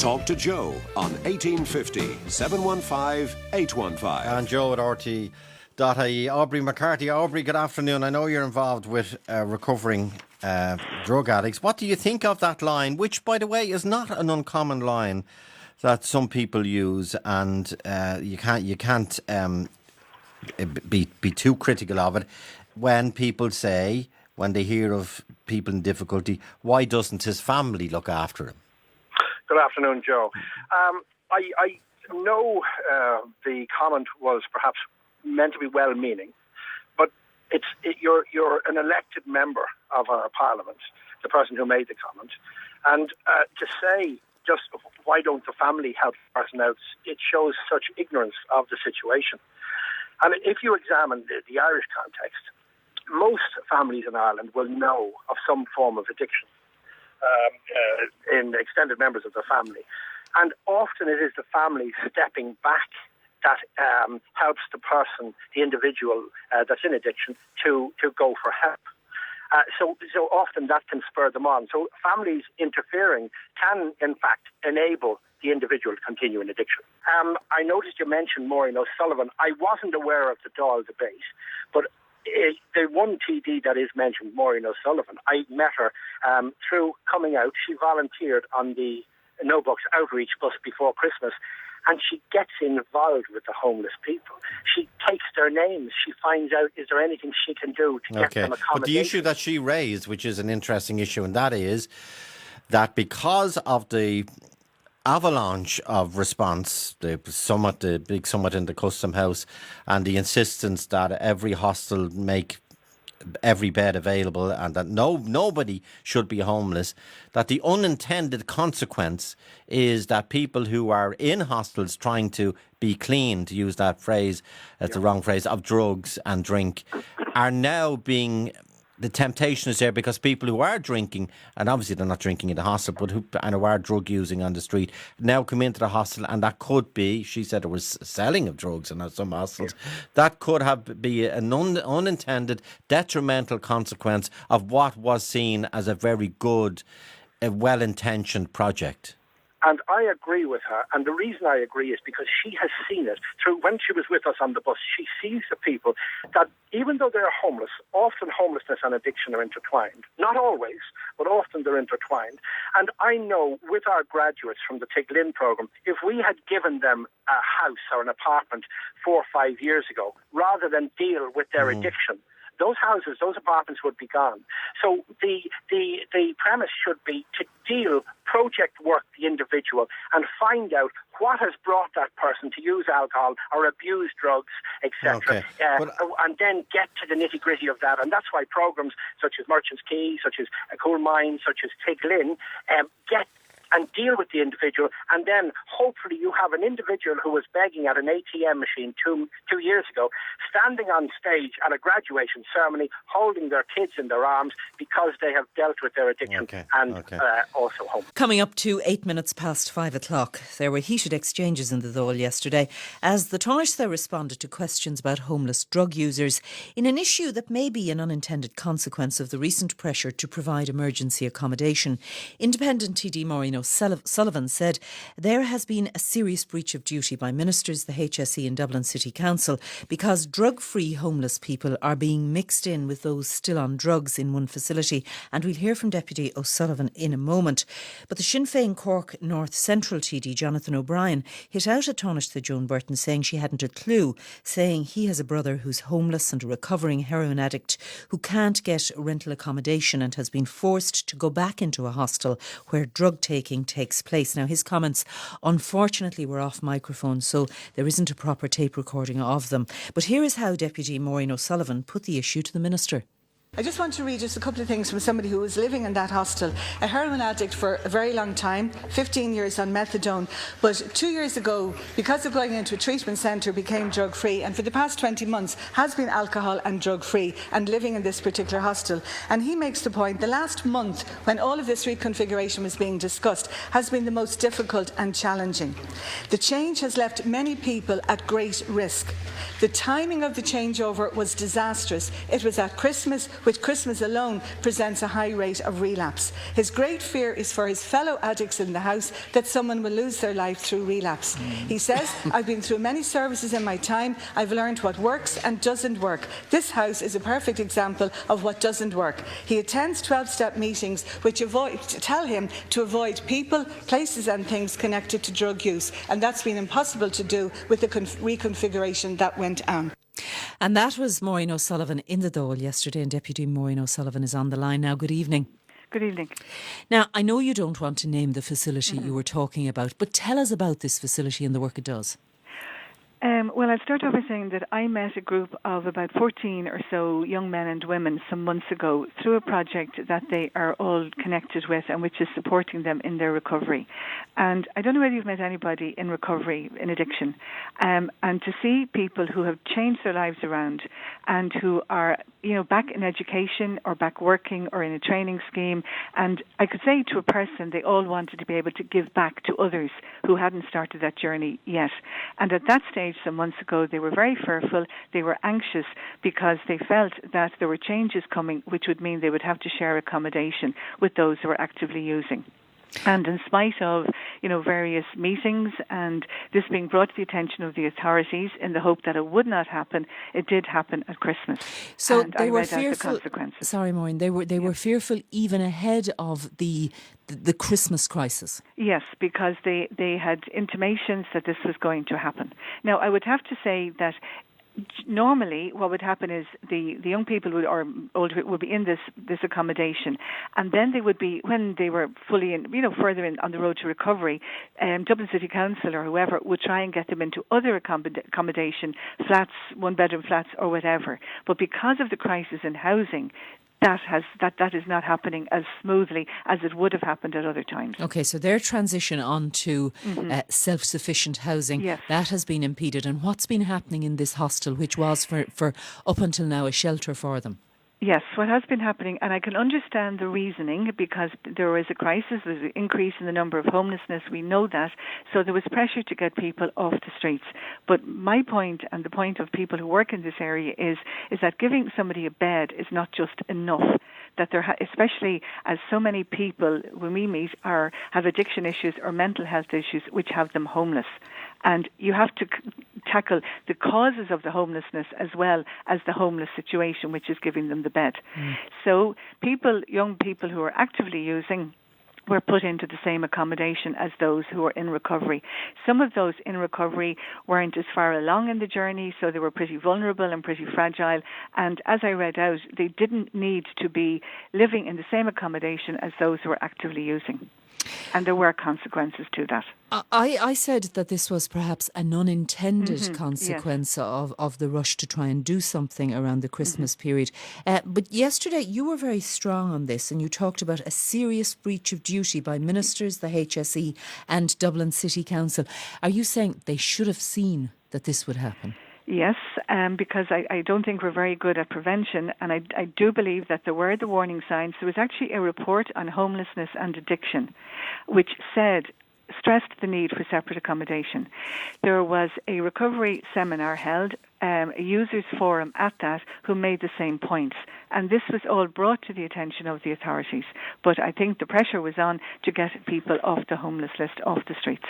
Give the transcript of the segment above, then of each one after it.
Talk to Joe on 1850 715 815. And Joe at RT.ie. Aubrey McCarthy. Aubrey, good afternoon. I know you're involved with recovering drug addicts. What do you think of that line, which, by the way, is not an uncommon line that some people use, and you can't be too critical of it when people say, when they hear of people in difficulty, why doesn't his family look after him? Good afternoon, Joe. I know the comment was perhaps meant to be well-meaning, but you're an elected member of our Parliament, the person who made the comment, and to say just why don't the family help the person out, it shows such ignorance of the situation. And if you examine the Irish context, most families in Ireland will know of some form of addiction in extended members of the family. And often it is the family stepping back that helps the person, the individual that's in addiction, to go for help. So often that can spur them on. So families interfering can, in fact, enable the individual to continue in addiction. I noticed you mentioned Maureen O'Sullivan. I wasn't aware of the Dáil debate, but the one TD that is mentioned, Maureen O'Sullivan, I met her through coming out. She volunteered on the No Books outreach bus before Christmas, and she gets involved with the homeless people. She takes their names. She finds out, is there anything she can do to get them accommodation? But the issue that she raised, which is an interesting issue, and that is because of the avalanche of response, the big summit in the Custom House, and the insistence that every hostel make every bed available and that nobody should be homeless, that the unintended consequence is that people who are in hostels trying to be clean, to use that phrase, that's the wrong phrase, of drugs and drink, are now being... The temptation is there because people who are drinking, and obviously they're not drinking in the hostel, but who are drug using on the street, now come into the hostel, and that could be, she said, there was selling of drugs in some hostels. That could be an unintended, detrimental consequence of what was seen as a very good, well-intentioned project. And I agree with her. And the reason I agree is because she has seen it through when she was with us on the bus. She sees the people that even though they're homeless, often homelessness and addiction are intertwined. Not always, but often they're intertwined. And I know with our graduates from the Tig Lynn programme, if we had given them a house or an apartment 4 or 5 years ago, rather than deal with their addiction, those houses, those apartments would be gone. So the premise should be to project work the individual and find out what has brought that person to use alcohol or abuse drugs, etc. And then get to the nitty-gritty of that. And that's why programmes such as Merchants Quay, such as Cool Mines, such as Tig Lynn, get and deal with the individual, and then hopefully you have an individual who was begging at an ATM machine two years ago, standing on stage at a graduation ceremony, holding their kids in their arms because they have dealt with their addiction also home. Coming up to 8 minutes past 5 o'clock, there were heated exchanges in the Dáil yesterday as the Taoiseach responded to questions about homeless drug users in an issue that may be an unintended consequence of the recent pressure to provide emergency accommodation. Independent TD Maureen O'Sullivan said there has been a serious breach of duty by ministers, the HSE and Dublin City Council, because drug-free homeless people are being mixed in with those still on drugs in one facility. And we'll hear from Deputy O'Sullivan in a moment. But the Sinn Féin Cork North Central TD, Jonathan O'Brien, hit out at Taoiseach Joan Burton saying she hadn't a clue, saying he has a brother who's homeless and a recovering heroin addict who can't get rental accommodation and has been forced to go back into a hostel where drug taking takes place. Now, his comments, unfortunately, were off microphone, so there isn't a proper tape recording of them. But here is how Deputy Maureen O'Sullivan put the issue to the Minister. I just want to read just a couple of things from somebody who was living in that hostel, a heroin addict for a very long time, 15 years on methadone, but 2 years ago, because of going into a treatment centre, became drug-free, and for the past 20 months has been alcohol and drug-free and living in this particular hostel. And he makes the point, the last month, when all of this reconfiguration was being discussed, has been the most difficult and challenging. The change has left many people at great risk. The timing of the changeover was disastrous. It was at Christmas, which Christmas alone presents a high rate of relapse. His great fear is for his fellow addicts in the house that someone will lose their life through relapse. He says, I've been through many services in my time. I've learned what works and doesn't work. This house is a perfect example of what doesn't work. He attends 12-step meetings which tell him to avoid people, places and things connected to drug use, and that's been impossible to do with the reconfiguration that went on. And that was Maureen O'Sullivan in the Dáil yesterday, and Deputy Maureen O'Sullivan is on the line now. Good evening. Good evening. Now, I know you don't want to name the facility you were talking about, but tell us about this facility and the work it does. Well, I'll start off by saying that I met a group of about 14 or so young men and women some months ago through a project that they are all connected with and which is supporting them in their recovery. And I don't know whether you've met anybody in recovery, in addiction, and to see people who have changed their lives around and who are, back in education or back working or in a training scheme. And I could say to a person, they all wanted to be able to give back to others who hadn't started that journey yet. And at that stage, some months ago, they were very fearful, they were anxious because they felt that there were changes coming which would mean they would have to share accommodation with those who were actively using. And in spite of, various meetings and this being brought to the attention of the authorities in the hope that it would not happen, it did happen at Christmas. So and they I were read out the fearful. consequences. Sorry, Maureen. They were fearful even ahead of the Christmas crisis. Yes, because they had intimations that this was going to happen. Now, I would have to say that normally what would happen is the young people would be in this accommodation, and then they would be, when they were fully in, further in on the road to recovery, Dublin City Council or whoever would try and get them into other accommodation, flats, one-bedroom flats or whatever. But because of the crisis in housing, that is not happening as smoothly as it would have happened at other times. Okay, so their transition onto self-sufficient housing, yes, that has been impeded. And what's been happening in this hostel, which was for up until now a shelter for them? Yes, what has been happening, and I can understand the reasoning because there was a crisis, there's an increase in the number of homelessness, we know that, so there was pressure to get people off the streets. But my point, and the point of people who work in this area, is that giving somebody a bed is not just enough. That especially as so many people when we meet have addiction issues or mental health issues which have them homeless. And you have to tackle the causes of the homelessness as well as the homeless situation, which is giving them the bed. So young people who are actively using, were put into the same accommodation as those who were in recovery. Some of those in recovery weren't as far along in the journey, so they were pretty vulnerable and pretty fragile. And as I read out, they didn't need to be living in the same accommodation as those who were actively using. And there were consequences to that. I said that this was perhaps an unintended consequence of the rush to try and do something around the Christmas period. But yesterday you were very strong on this, and you talked about a serious breach of duty by ministers, the HSE and Dublin City Council. Are you saying they should have seen that this would happen? Yes, because I don't think we're very good at prevention, and I do believe that there were the warning signs. There was actually a report on homelessness and addiction which stressed the need for separate accommodation. There was a recovery seminar held, a users forum at that, who made the same points. And this was all brought to the attention of the authorities. But I think the pressure was on to get people off the homeless list, off the streets.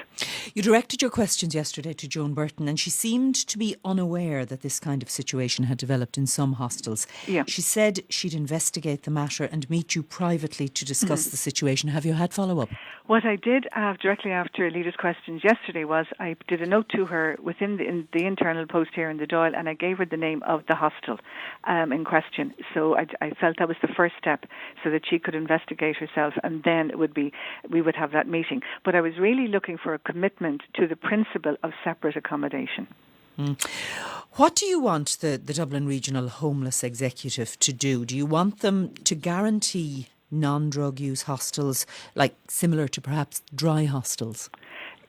You directed your questions yesterday to Joan Burton, and she seemed to be unaware that this kind of situation had developed in some hostels. Yeah. She said she'd investigate the matter and meet you privately to discuss the situation. Have you had follow-up? What I did directly after Leader's questions yesterday was I did a note to her within the internal post here in the Dáil, and I gave her the name of the hostel in question. So I felt that was the first step so that she could investigate herself, and then we would have that meeting. But I was really looking for a commitment to the principle of separate accommodation. What do you want the Dublin Regional Homeless Executive to do? Do you want them to guarantee non-drug use hostels, like similar to perhaps dry hostels?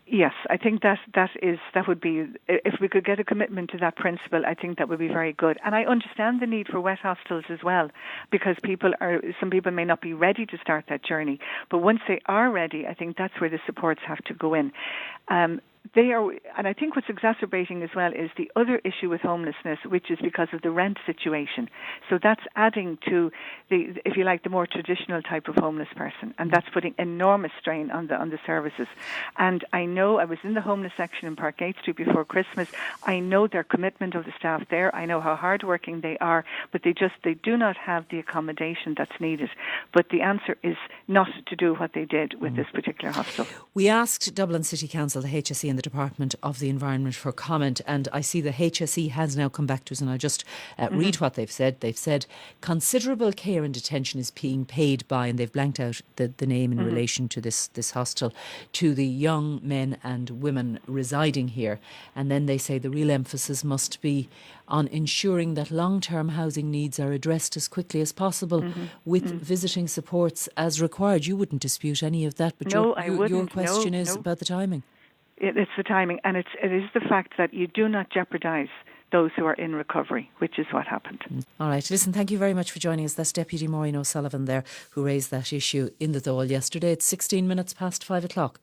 Yes, I think that would be, if we could get a commitment to that principle, I think that would be very good. And I understand the need for wet hostels as well, because some people may not be ready to start that journey. But once they are ready, I think that's where the supports have to go in. They are, and I think what's exacerbating as well is the other issue with homelessness, which is because of the rent situation. So that's adding to the, if you like, the more traditional type of homeless person, and that's putting enormous strain on the services. And I know I was in the homeless section in Parkgate Street before Christmas. I know their commitment of the staff there. I know how hardworking they are, but they do not have the accommodation that's needed. But the answer is not to do what they did with this particular hostel. We asked Dublin City Council, the HSE and the Department of the Environment for comment, and I see the HSE has now come back to us, and I'll just read what they've said. They've said considerable care and attention is being paid by, and they've blanked out the name in relation to this hostel, to the young men and women residing here. And then they say the real emphasis must be on ensuring that long-term housing needs are addressed as quickly as possible with visiting supports as required. You wouldn't dispute any of that, but no, I wouldn't. Your question No. is about the timing. It's the timing, and it is the fact that you do not jeopardise those who are in recovery, which is what happened. All right. Listen, thank you very much for joining us. That's Deputy Maureen O'Sullivan there, who raised that issue in the Dáil yesterday. It's 16 minutes past 5 o'clock.